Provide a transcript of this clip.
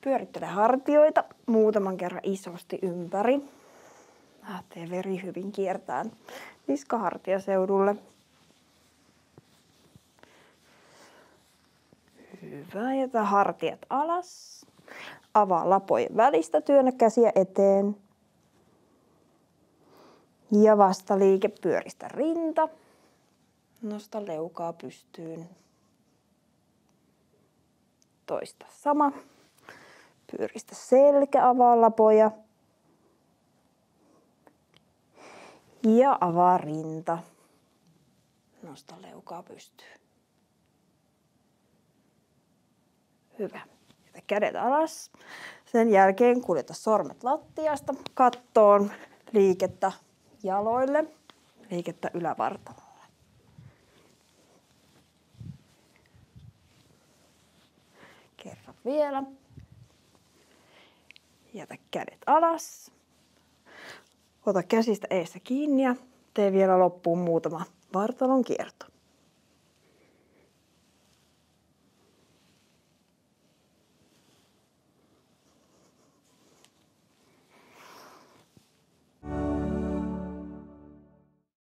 Pyörittele hartioita muutaman kerran isosti ympäri. Lähtee veri hyvin kiertämään niskahartiaseudulle. Hyvä. Jätä hartiat alas. Avaa lapojen välistä, työnnä käsiä eteen. Ja vastaliike, pyöristä rinta. Nosta leukaa pystyyn. Toista sama. Pyöristä selkä, avaa lapoja. Ja avaa rinta. Nosta leukaa pystyyn. Hyvä. Jätä kädet alas. Sen jälkeen kuljeta sormet lattiasta kattoon. Liikettä jaloille. Liikettä ylävartalolle. Kerran vielä. Jätä kädet alas. Ota käsistä eestä kiinni ja tee vielä loppuun muutama vartalon kierto.